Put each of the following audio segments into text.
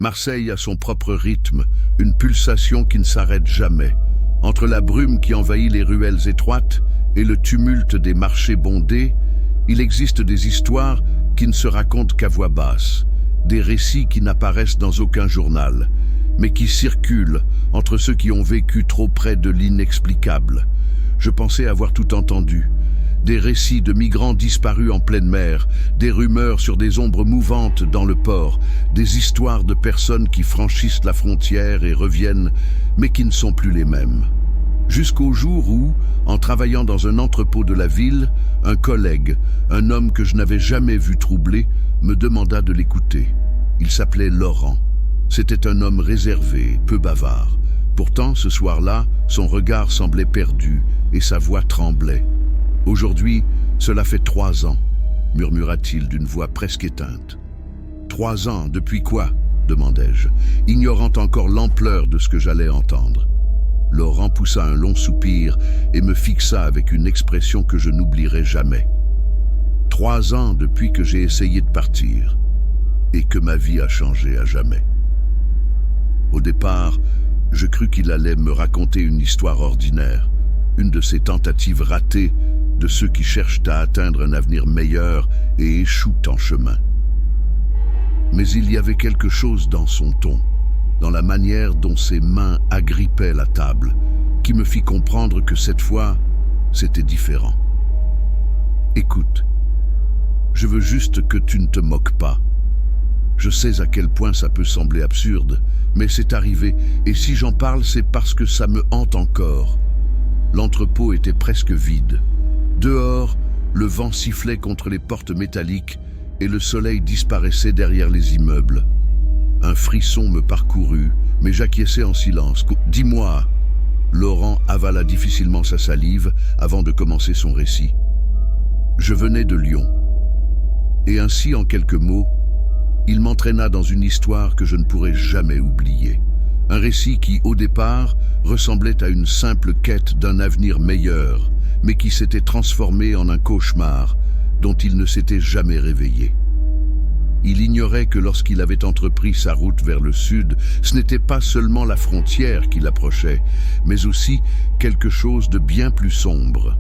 Marseille a son propre rythme, une pulsation qui ne s'arrête jamais. Entre la brume qui envahit les ruelles étroites et le tumulte des marchés bondés, il existe des histoires qui ne se racontent qu'à voix basse, des récits qui n'apparaissent dans aucun journal, mais qui circulent entre ceux qui ont vécu trop près de l'inexplicable. Je pensais avoir tout entendu. Des récits de migrants disparus en pleine mer, des rumeurs sur des ombres mouvantes dans le port, des histoires de personnes qui franchissent la frontière et reviennent, mais qui ne sont plus les mêmes. Jusqu'au jour où, en travaillant dans un entrepôt de la ville, un collègue, un homme que je n'avais jamais vu troublé, me demanda de l'écouter. Il s'appelait Laurent. C'était un homme réservé, peu bavard. Pourtant, ce soir-là, son regard semblait perdu et sa voix tremblait. « Aujourd'hui, cela fait 3 ans, murmura-t-il d'une voix presque éteinte. « 3 ans, depuis quoi ?» demandai-je, ignorant encore l'ampleur de ce que j'allais entendre. Laurent poussa un long soupir et me fixa avec une expression que je n'oublierai jamais. 3 ans depuis que j'ai essayé de partir et que ma vie a changé à jamais. Au départ, je crus qu'il allait me raconter une histoire ordinaire, une de ces tentatives ratées de ceux qui cherchent à atteindre un avenir meilleur et échouent en chemin. Mais il y avait quelque chose dans son ton, dans la manière dont ses mains agrippaient la table, qui me fit comprendre que cette fois, c'était différent. « Écoute, je veux juste que tu ne te moques pas. Je sais à quel point ça peut sembler absurde, mais c'est arrivé, et si j'en parle, c'est parce que ça me hante encore. » L'entrepôt était presque vide. Dehors, le vent sifflait contre les portes métalliques et le soleil disparaissait derrière les immeubles. Un frisson me parcourut, mais j'acquiesçai en silence. « Dis-moi !» Laurent avala difficilement sa salive avant de commencer son récit. Je venais de Lyon. Et ainsi, en quelques mots, il m'entraîna dans une histoire que je ne pourrai jamais oublier. Un récit qui, au départ, ressemblait à une simple quête d'un avenir meilleur, mais qui s'était transformé en un cauchemar dont il ne s'était jamais réveillé. Il ignorait que lorsqu'il avait entrepris sa route vers le sud, ce n'était pas seulement la frontière qui l'approchait, mais aussi quelque chose de bien plus sombre.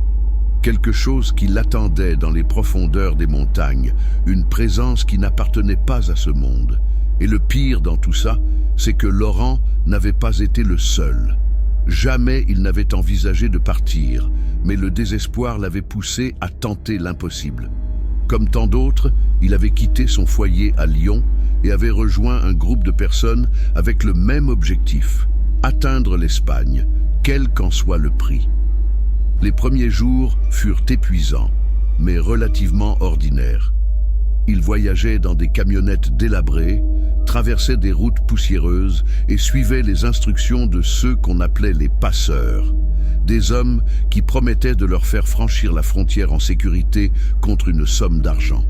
Quelque chose qui l'attendait dans les profondeurs des montagnes, une présence qui n'appartenait pas à ce monde. Et le pire dans tout ça, c'est que Laurent n'avait pas été le seul. Jamais il n'avait envisagé de partir, mais le désespoir l'avait poussé à tenter l'impossible. Comme tant d'autres, il avait quitté son foyer à Lyon et avait rejoint un groupe de personnes avec le même objectif, atteindre l'Espagne, quel qu'en soit le prix. Les premiers jours furent épuisants, mais relativement ordinaires. Il voyageait dans des camionnettes délabrées, traversait des routes poussiéreuses et suivait les instructions de ceux qu'on appelait les passeurs, des hommes qui promettaient de leur faire franchir la frontière en sécurité contre une somme d'argent.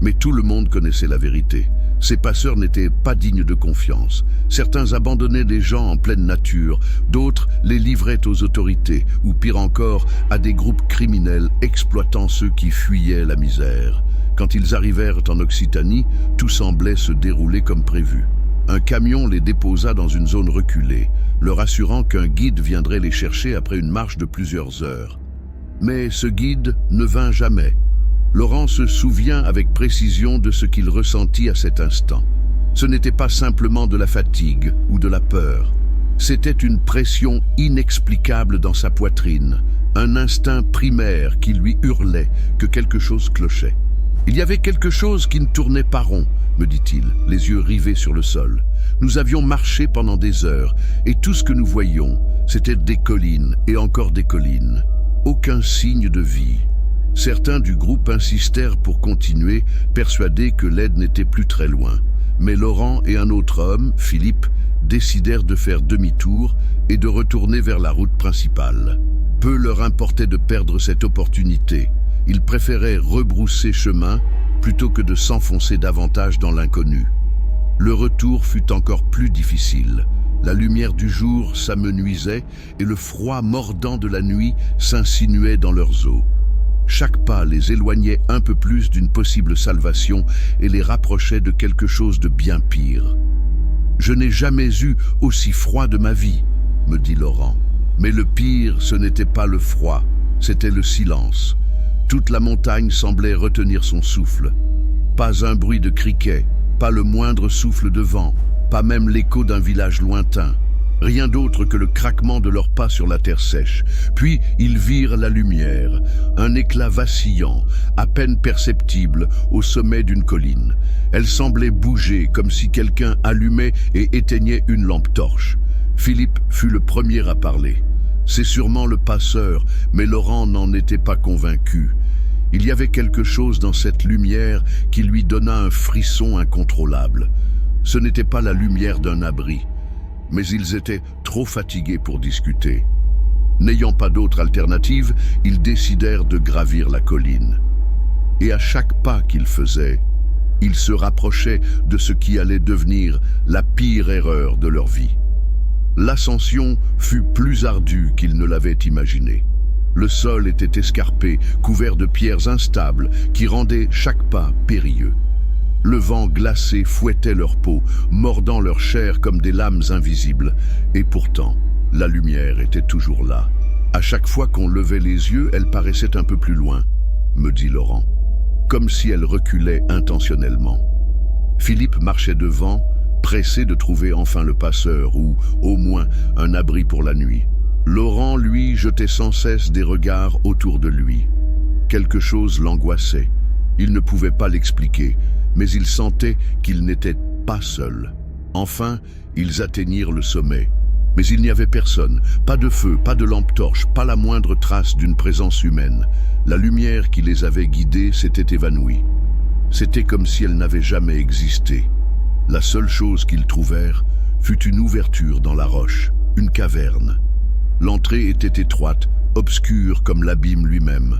Mais tout le monde connaissait la vérité. Ces passeurs n'étaient pas dignes de confiance. Certains abandonnaient les gens en pleine nature, d'autres les livraient aux autorités, ou pire encore, à des groupes criminels exploitant ceux qui fuyaient la misère. Quand ils arrivèrent en Occitanie, tout semblait se dérouler comme prévu. Un camion les déposa dans une zone reculée, leur assurant qu'un guide viendrait les chercher après une marche de plusieurs heures. Mais ce guide ne vint jamais. Laurent se souvient avec précision de ce qu'il ressentit à cet instant. Ce n'était pas simplement de la fatigue ou de la peur. C'était une pression inexplicable dans sa poitrine, un instinct primaire qui lui hurlait que quelque chose clochait. Il y avait quelque chose qui ne tournait pas rond, me dit-il, les yeux rivés sur le sol. Nous avions marché pendant des heures, et tout ce que nous voyions, c'était des collines et encore des collines. Aucun signe de vie. Certains du groupe insistèrent pour continuer, persuadés que l'aide n'était plus très loin. Mais Laurent et un autre homme, Philippe, décidèrent de faire demi-tour et de retourner vers la route principale. Peu leur importait de perdre cette opportunité. Ils préféraient rebrousser chemin plutôt que de s'enfoncer davantage dans l'inconnu. Le retour fut encore plus difficile. La lumière du jour s'amenuisait et le froid mordant de la nuit s'insinuait dans leurs os. Chaque pas les éloignait un peu plus d'une possible salvation et les rapprochait de quelque chose de bien pire. Je n'ai jamais eu aussi froid de ma vie, me dit Laurent. Mais le pire, ce n'était pas le froid, c'était le silence. Toute la montagne semblait retenir son souffle. Pas un bruit de criquet, pas le moindre souffle de vent, pas même l'écho d'un village lointain. Rien d'autre que le craquement de leurs pas sur la terre sèche. Puis ils virent la lumière, un éclat vacillant, à peine perceptible, au sommet d'une colline. Elle semblait bouger comme si quelqu'un allumait et éteignait une lampe torche. Philippe fut le premier à parler. C'est sûrement le passeur, mais Laurent n'en était pas convaincu. Il y avait quelque chose dans cette lumière qui lui donna un frisson incontrôlable. Ce n'était pas la lumière d'un abri, mais ils étaient trop fatigués pour discuter. N'ayant pas d'autre alternative, ils décidèrent de gravir la colline. Et à chaque pas qu'ils faisaient, ils se rapprochaient de ce qui allait devenir la pire erreur de leur vie. L'ascension fut plus ardue qu'ils ne l'avaient imaginé. Le sol était escarpé, couvert de pierres instables qui rendaient chaque pas périlleux. Le vent glacé fouettait leur peau, mordant leur chair comme des lames invisibles. Et pourtant, la lumière était toujours là. À chaque fois qu'on levait les yeux, elle paraissait un peu plus loin, me dit Laurent, comme si elle reculait intentionnellement. Philippe marchait devant, pressé de trouver enfin le passeur ou, au moins, un abri pour la nuit. Laurent, lui, jetait sans cesse des regards autour de lui. Quelque chose l'angoissait. Il ne pouvait pas l'expliquer, mais il sentait qu'il n'était pas seul. Enfin, ils atteignirent le sommet. Mais il n'y avait personne, pas de feu, pas de lampe torche, pas la moindre trace d'une présence humaine. La lumière qui les avait guidés s'était évanouie. C'était comme si elle n'avait jamais existé. La seule chose qu'ils trouvèrent fut une ouverture dans la roche, une caverne. L'entrée était étroite, obscure comme l'abîme lui-même.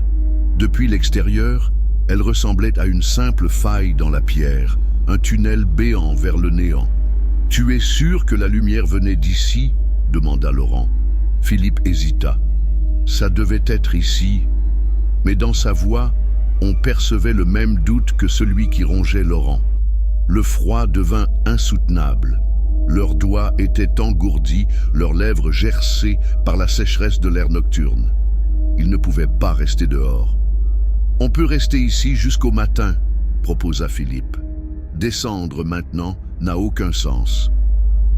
Depuis l'extérieur, elle ressemblait à une simple faille dans la pierre, un tunnel béant vers le néant. « Tu es sûr que la lumière venait d'ici ?» demanda Laurent. Philippe hésita. Ça devait être ici. Mais dans sa voix, on percevait le même doute que celui qui rongeait Laurent. Le froid devint insoutenable. Leurs doigts étaient engourdis, leurs lèvres gercées par la sécheresse de l'air nocturne. Ils ne pouvaient pas rester dehors. « On peut rester ici jusqu'au matin », proposa Philippe. « Descendre maintenant n'a aucun sens. »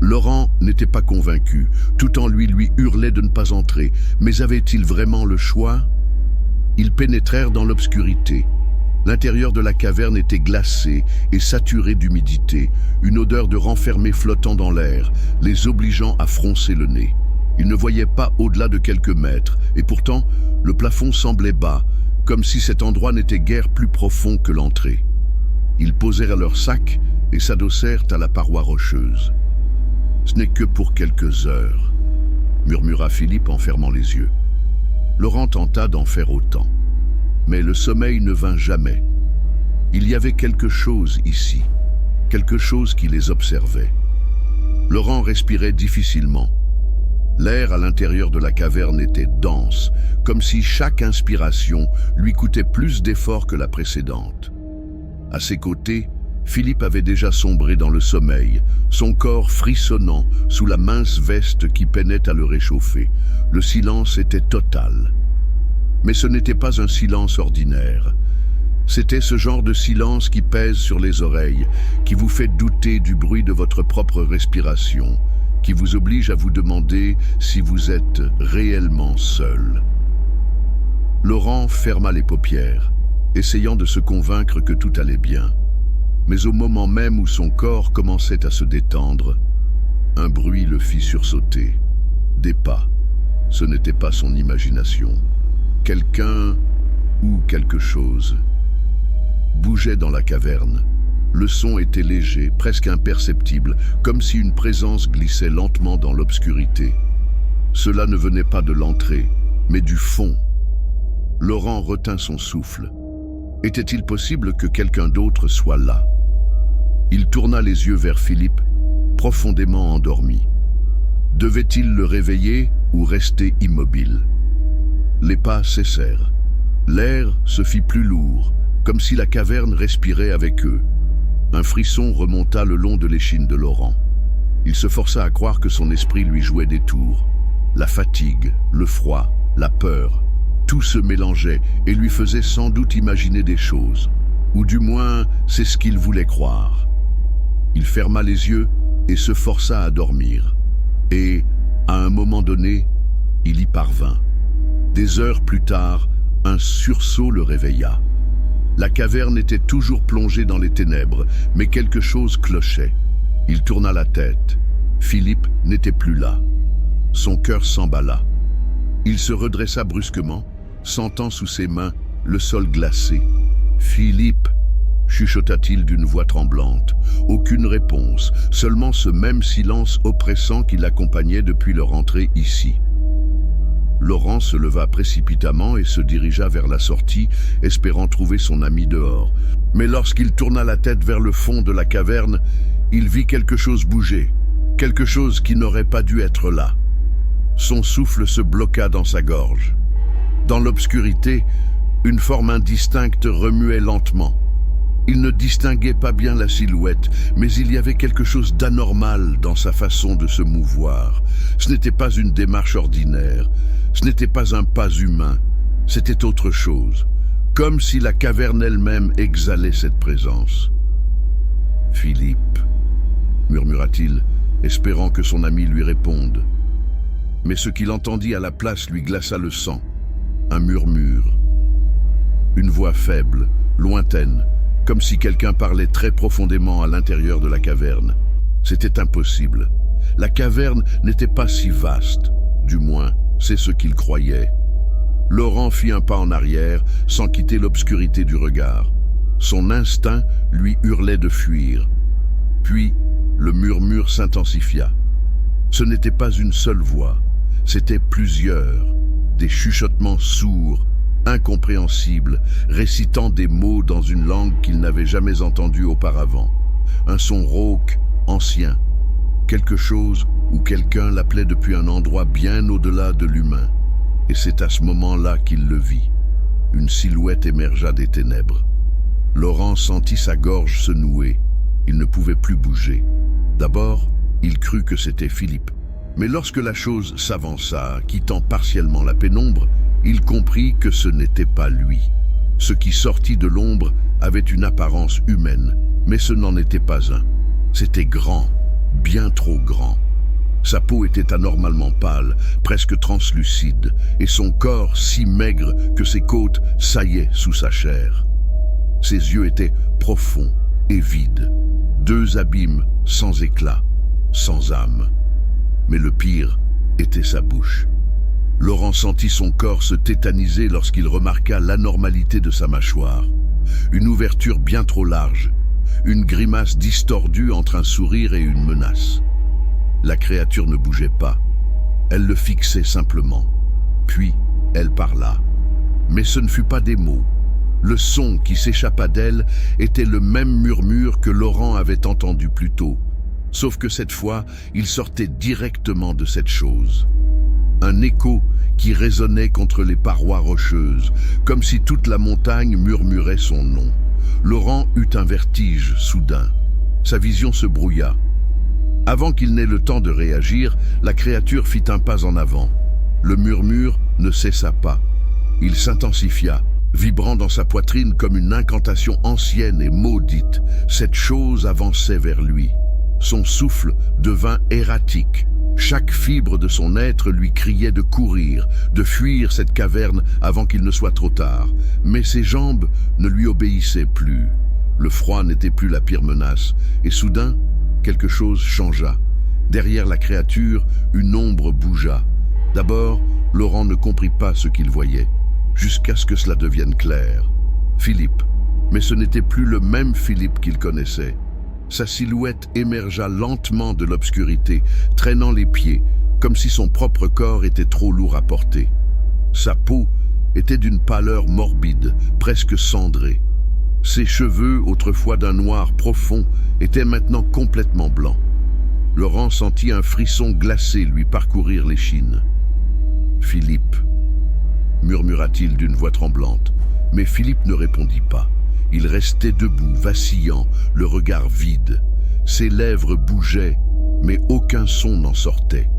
Laurent n'était pas convaincu, tout en lui hurlait de ne pas entrer. Mais avait-il vraiment le choix? Ils pénétrèrent dans l'obscurité. L'intérieur de la caverne était glacé et saturé d'humidité, une odeur de renfermé flottant dans l'air, les obligeant à froncer le nez. Ils ne voyaient pas au-delà de quelques mètres, et pourtant, le plafond semblait bas, comme si cet endroit n'était guère plus profond que l'entrée. Ils posèrent leurs sacs et s'adossèrent à la paroi rocheuse. « Ce n'est que pour quelques heures », murmura Philippe en fermant les yeux. Laurent tenta d'en faire autant. Mais le sommeil ne vint jamais. Il y avait quelque chose ici, quelque chose qui les observait. Laurent respirait difficilement. L'air à l'intérieur de la caverne était dense, comme si chaque inspiration lui coûtait plus d'efforts que la précédente. À ses côtés, Philippe avait déjà sombré dans le sommeil, son corps frissonnant sous la mince veste qui peinait à le réchauffer. Le silence était total. Mais ce n'était pas un silence ordinaire. C'était ce genre de silence qui pèse sur les oreilles, qui vous fait douter du bruit de votre propre respiration, qui vous oblige à vous demander si vous êtes réellement seul. Laurent ferma les paupières, essayant de se convaincre que tout allait bien. Mais au moment même où son corps commençait à se détendre, un bruit le fit sursauter. Des pas. Ce n'était pas son imagination. Quelqu'un ou quelque chose bougeait dans la caverne. Le son était léger, presque imperceptible, comme si une présence glissait lentement dans l'obscurité. Cela ne venait pas de l'entrée, mais du fond. Laurent retint son souffle. Était-il possible que quelqu'un d'autre soit là? Il tourna les yeux vers Philippe, profondément endormi. Devait-il le réveiller ou rester immobile? Les pas cessèrent. L'air se fit plus lourd, comme si la caverne respirait avec eux. Un frisson remonta le long de l'échine de Laurent. Il se força à croire que son esprit lui jouait des tours. La fatigue, le froid, la peur, tout se mélangeait et lui faisait sans doute imaginer des choses. Ou du moins, c'est ce qu'il voulait croire. Il ferma les yeux et se força à dormir. Et, à un moment donné, il y parvint. Des heures plus tard, un sursaut le réveilla. La caverne était toujours plongée dans les ténèbres, mais quelque chose clochait. Il tourna la tête. Philippe n'était plus là. Son cœur s'emballa. Il se redressa brusquement, sentant sous ses mains le sol glacé. « Philippe !» chuchota-t-il d'une voix tremblante. Aucune réponse, seulement ce même silence oppressant qui l'accompagnait depuis leur entrée ici. Laurent se leva précipitamment et se dirigea vers la sortie, espérant trouver son ami dehors. Mais lorsqu'il tourna la tête vers le fond de la caverne, il vit quelque chose bouger, quelque chose qui n'aurait pas dû être là. Son souffle se bloqua dans sa gorge. Dans l'obscurité, une forme indistincte remuait lentement. Il ne distinguait pas bien la silhouette, mais il y avait quelque chose d'anormal dans sa façon de se mouvoir. Ce n'était pas une démarche ordinaire, ce n'était pas un pas humain, c'était autre chose, comme si la caverne elle-même exhalait cette présence. « Philippe » murmura-t-il, espérant que son ami lui réponde. Mais ce qu'il entendit à la place lui glaça le sang. Un murmure. Une voix faible, lointaine, comme si quelqu'un parlait très profondément à l'intérieur de la caverne. C'était impossible. La caverne n'était pas si vaste, du moins, c'est ce qu'il croyait. Laurent fit un pas en arrière, sans quitter l'obscurité du regard. Son instinct lui hurlait de fuir. Puis, le murmure s'intensifia. Ce n'était pas une seule voix, c'étaient plusieurs, des chuchotements sourds, incompréhensible, récitant des mots dans une langue qu'il n'avait jamais entendue auparavant. Un son rauque, ancien. Quelque chose ou quelqu'un l'appelait depuis un endroit bien au-delà de l'humain. Et c'est à ce moment-là qu'il le vit. Une silhouette émergea des ténèbres. Laurent sentit sa gorge se nouer. Il ne pouvait plus bouger. D'abord, il crut que c'était Philippe. Mais lorsque la chose s'avança, quittant partiellement la pénombre, il comprit que ce n'était pas lui. Ce qui sortit de l'ombre avait une apparence humaine, mais ce n'en était pas un. C'était grand, bien trop grand. Sa peau était anormalement pâle, presque translucide, et son corps si maigre que ses côtes saillaient sous sa chair. Ses yeux étaient profonds et vides, deux abîmes sans éclat, sans âme. Mais le pire était sa bouche. Laurent sentit son corps se tétaniser lorsqu'il remarqua l'anormalité de sa mâchoire. Une ouverture bien trop large, une grimace distordue entre un sourire et une menace. La créature ne bougeait pas. Elle le fixait simplement. Puis, elle parla. Mais ce ne fut pas des mots. Le son qui s'échappa d'elle était le même murmure que Laurent avait entendu plus tôt. Sauf que cette fois, il sortait directement de cette chose. Un écho qui résonnait contre les parois rocheuses, comme si toute la montagne murmurait son nom. Laurent eut un vertige soudain. Sa vision se brouilla. Avant qu'il n'ait le temps de réagir, la créature fit un pas en avant. Le murmure ne cessa pas. Il s'intensifia, vibrant dans sa poitrine comme une incantation ancienne et maudite. Cette chose avançait vers lui. Son souffle devint erratique. Chaque fibre de son être lui criait de courir, de fuir cette caverne avant qu'il ne soit trop tard. Mais ses jambes ne lui obéissaient plus. Le froid n'était plus la pire menace. Et soudain, quelque chose changea. Derrière la créature, une ombre bougea. D'abord, Laurent ne comprit pas ce qu'il voyait, jusqu'à ce que cela devienne clair. Philippe. Mais ce n'était plus le même Philippe qu'il connaissait. Sa silhouette émergea lentement de l'obscurité, traînant les pieds, comme si son propre corps était trop lourd à porter. Sa peau était d'une pâleur morbide, presque cendrée. Ses cheveux, autrefois d'un noir profond, étaient maintenant complètement blancs. Laurent sentit un frisson glacé lui parcourir l'échine. « Philippe » murmura-t-il d'une voix tremblante, mais Philippe ne répondit pas. Il restait debout, vacillant, le regard vide. Ses lèvres bougeaient, mais aucun son n'en sortait.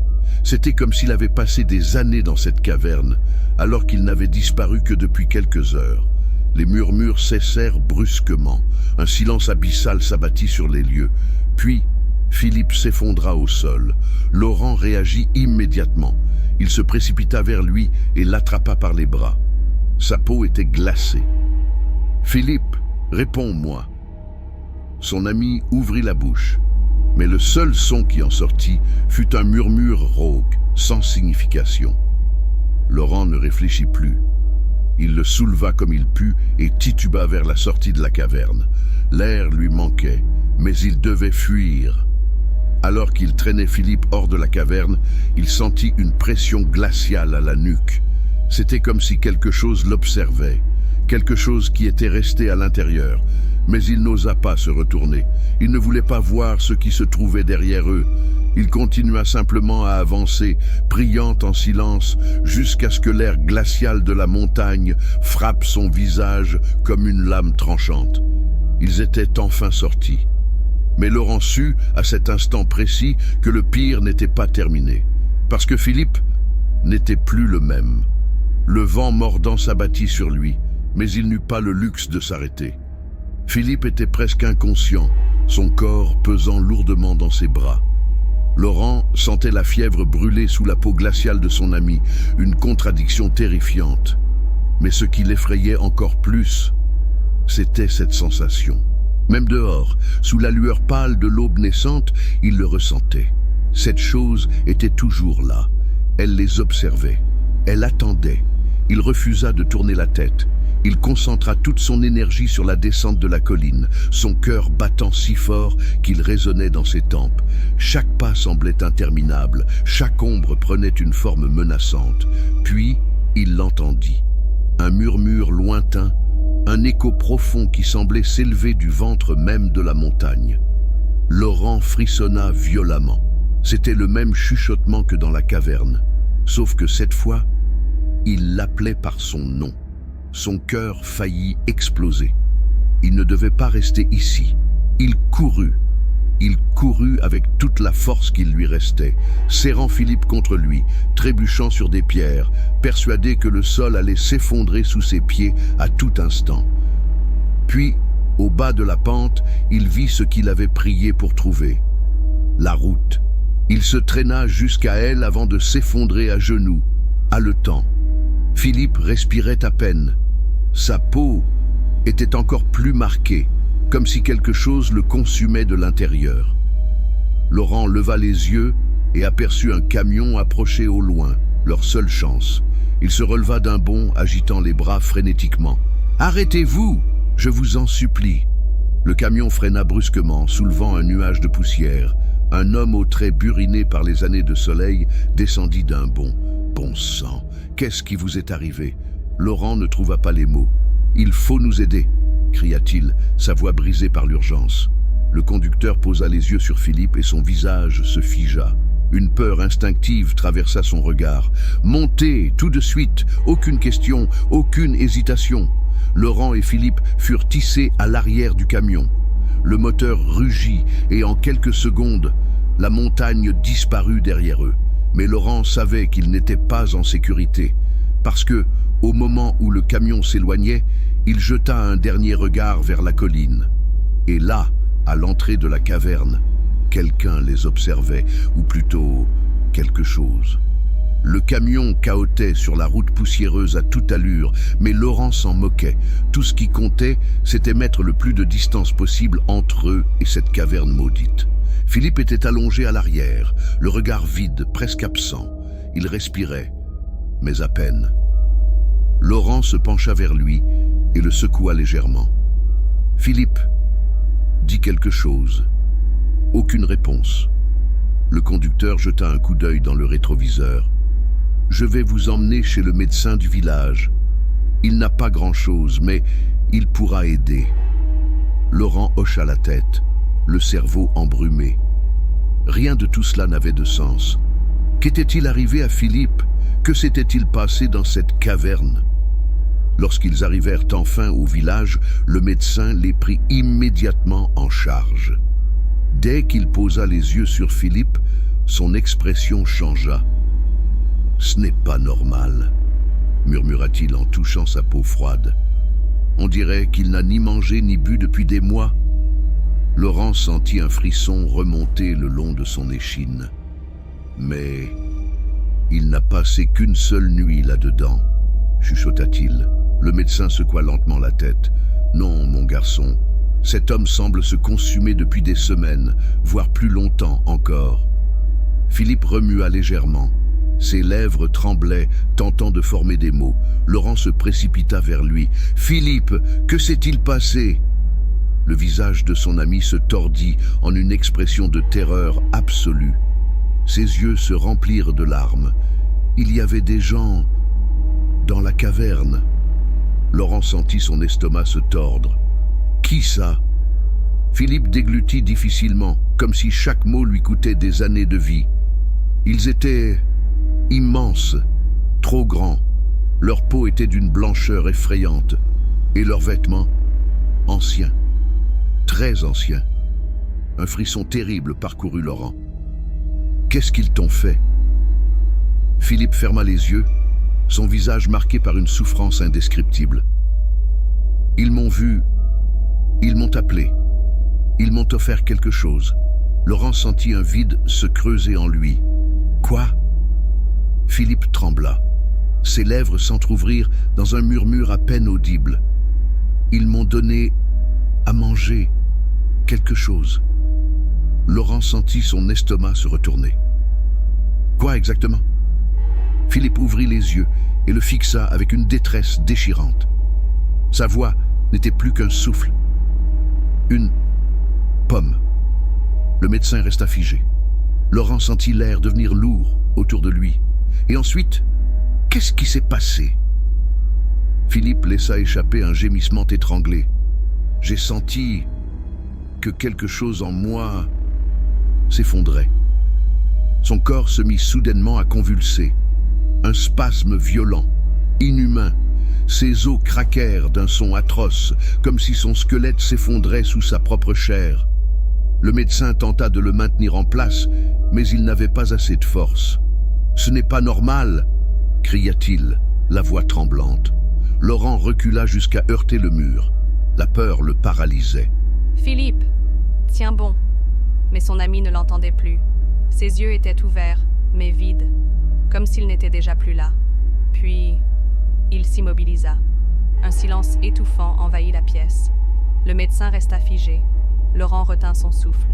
C'était comme s'il avait passé des années dans cette caverne, alors qu'il n'avait disparu que depuis quelques heures. Les murmures cessèrent brusquement. Un silence abyssal s'abattit sur les lieux. Puis, Philippe s'effondra au sol. Laurent réagit immédiatement. Il se précipita vers lui et l'attrapa par les bras. Sa peau était glacée. « Philippe, réponds-moi !» Son ami ouvrit la bouche, mais le seul son qui en sortit fut un murmure rauque, sans signification. Laurent ne réfléchit plus. Il le souleva comme il put et tituba vers la sortie de la caverne. L'air lui manquait, mais il devait fuir. Alors qu'il traînait Philippe hors de la caverne, il sentit une pression glaciale à la nuque. C'était comme si quelque chose l'observait, quelque chose qui était resté à l'intérieur. Mais il n'osa pas se retourner. Il ne voulait pas voir ce qui se trouvait derrière eux. Il continua simplement à avancer, priant en silence, jusqu'à ce que l'air glacial de la montagne frappe son visage comme une lame tranchante. Ils étaient enfin sortis. Mais Laurent sut, à cet instant précis, que le pire n'était pas terminé. Parce que Philippe n'était plus le même. Le vent mordant s'abattit sur lui, mais il n'eut pas le luxe de s'arrêter. Philippe était presque inconscient, son corps pesant lourdement dans ses bras. Laurent sentait la fièvre brûler sous la peau glaciale de son ami, une contradiction terrifiante. Mais ce qui l'effrayait encore plus, c'était cette sensation. Même dehors, sous la lueur pâle de l'aube naissante, il le ressentait. Cette chose était toujours là. Elle les observait. Elle attendait. Il refusa de tourner la tête. Il concentra toute son énergie sur la descente de la colline, son cœur battant si fort qu'il résonnait dans ses tempes. Chaque pas semblait interminable, chaque ombre prenait une forme menaçante. Puis, il l'entendit. Un murmure lointain, un écho profond qui semblait s'élever du ventre même de la montagne. Laurent frissonna violemment. C'était le même chuchotement que dans la caverne, sauf que cette fois, il l'appelait par son nom. Son cœur faillit exploser. Il ne devait pas rester ici. Il courut. Il courut avec toute la force qu'il lui restait, serrant Philippe contre lui, trébuchant sur des pierres, persuadé que le sol allait s'effondrer sous ses pieds à tout instant. Puis, au bas de la pente, il vit ce qu'il avait prié pour trouver. La route. Il se traîna jusqu'à elle avant de s'effondrer à genoux, haletant. Philippe respirait à peine. Sa peau était encore plus marquée, comme si quelque chose le consumait de l'intérieur. Laurent leva les yeux et aperçut un camion approcher au loin, leur seule chance. Il se releva d'un bond, agitant les bras frénétiquement. « Arrêtez-vous, je vous en supplie !» Le camion freina brusquement, soulevant un nuage de poussière. Un homme aux traits burinés par les années de soleil descendit d'un bond. « Bon sang, qu'est-ce qui vous est arrivé ?» Laurent ne trouva pas les mots. « Il faut nous aider !» cria-t-il, sa voix brisée par l'urgence. Le conducteur posa les yeux sur Philippe et son visage se figea. Une peur instinctive traversa son regard. « Montez, tout de suite, aucune question, aucune hésitation !» Laurent et Philippe furent tissés à l'arrière du camion. Le moteur rugit et en quelques secondes, la montagne disparut derrière eux. Mais Laurent savait qu'il n'était pas en sécurité, parce que, au moment où le camion s'éloignait, il jeta un dernier regard vers la colline. Et là, à l'entrée de la caverne, quelqu'un les observait, ou plutôt quelque chose. Le camion cahotait sur la route poussiéreuse à toute allure, mais Laurent s'en moquait. Tout ce qui comptait, c'était mettre le plus de distance possible entre eux et cette caverne maudite. Philippe était allongé à l'arrière, le regard vide, presque absent. Il respirait, mais à peine. Laurent se pencha vers lui et le secoua légèrement. « Philippe, dis quelque chose. » Aucune réponse. Le conducteur jeta un coup d'œil dans le rétroviseur. « Je vais vous emmener chez le médecin du village. Il n'a pas grand-chose, mais il pourra aider. » Laurent hocha la tête, le cerveau embrumé. Rien de tout cela n'avait de sens. Qu'était-il arrivé à Philippe? Que s'était-il passé dans cette caverne? Lorsqu'ils arrivèrent enfin au village, le médecin les prit immédiatement en charge. Dès qu'il posa les yeux sur Philippe, son expression changea. « Ce n'est pas normal », murmura-t-il en touchant sa peau froide. « On dirait qu'il n'a ni mangé ni bu depuis des mois. » Laurent sentit un frisson remonter le long de son échine. Mais il n'a passé qu'une seule nuit là-dedans, chuchota-t-il. Le médecin secoua lentement la tête. Non, mon garçon, cet homme semble se consumer depuis des semaines, voire plus longtemps encore. Philippe remua légèrement. Ses lèvres tremblaient, tentant de former des mots. Laurent se précipita vers lui. « Philippe, que s'est-il passé ?» Le visage de son ami se tordit en une expression de terreur absolue. Ses yeux se remplirent de larmes. Il y avait des gens dans la caverne. Laurent sentit son estomac se tordre. « Qui ça ?» Philippe déglutit difficilement, comme si chaque mot lui coûtait des années de vie. Ils étaient immenses, trop grands. Leur peau était d'une blancheur effrayante, et leurs vêtements, anciens, très anciens. Un frisson terrible parcourut Laurent. « Qu'est-ce qu'ils t'ont fait ?» Philippe ferma les yeux, son visage marqué par une souffrance indescriptible. « Ils m'ont vu, ils m'ont appelé, ils m'ont offert quelque chose. » Laurent sentit un vide se creuser en lui. « Quoi ?» Philippe trembla. Ses lèvres s'entr'ouvrirent dans un murmure à peine audible. « Ils m'ont donné à manger quelque chose. » Laurent sentit son estomac se retourner. « Quoi exactement ?» Philippe ouvrit les yeux et le fixa avec une détresse déchirante. Sa voix n'était plus qu'un souffle. Une pomme. Le médecin resta figé. Laurent sentit l'air devenir lourd autour de lui. Et ensuite, qu'est-ce qui s'est passé? Philippe laissa échapper un gémissement étranglé. J'ai senti que quelque chose en moi s'effondrait. Son corps se mit soudainement à convulser. Un spasme violent, inhumain. Ses os craquèrent d'un son atroce, comme si son squelette s'effondrait sous sa propre chair. Le médecin tenta de le maintenir en place, mais il n'avait pas assez de force. « Ce n'est pas normal !» cria-t-il, la voix tremblante. Laurent recula jusqu'à heurter le mur. La peur le paralysait. « Philippe, tiens bon !» Mais son ami ne l'entendait plus. Ses yeux étaient ouverts, mais vides, comme s'il n'était déjà plus là. Puis, il s'immobilisa. Un silence étouffant envahit la pièce. Le médecin resta figé. Laurent retint son souffle.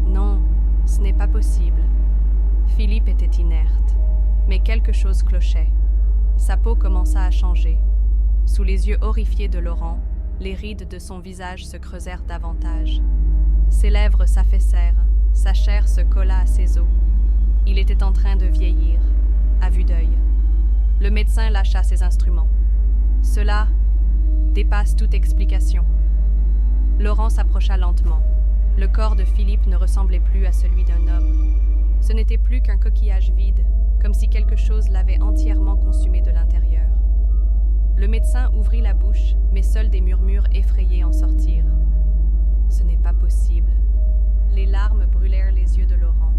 Non, ce n'est pas possible. Philippe était inerte, mais quelque chose clochait. Sa peau commença à changer. Sous les yeux horrifiés de Laurent, les rides de son visage se creusèrent davantage. Ses lèvres s'affaissèrent, sa chair se colla à ses os. Il était en train de vieillir, à vue d'œil. Le médecin lâcha ses instruments. Cela dépasse toute explication. Laurent s'approcha lentement. Le corps de Philippe ne ressemblait plus à celui d'un homme. Ce n'était plus qu'un coquillage vide, comme si quelque chose l'avait entièrement consumé de l'intérieur. Le médecin ouvrit la bouche, mais seuls des murmures effrayés en sortirent. Ce n'est pas possible. Les larmes brûlèrent les yeux de Laurent.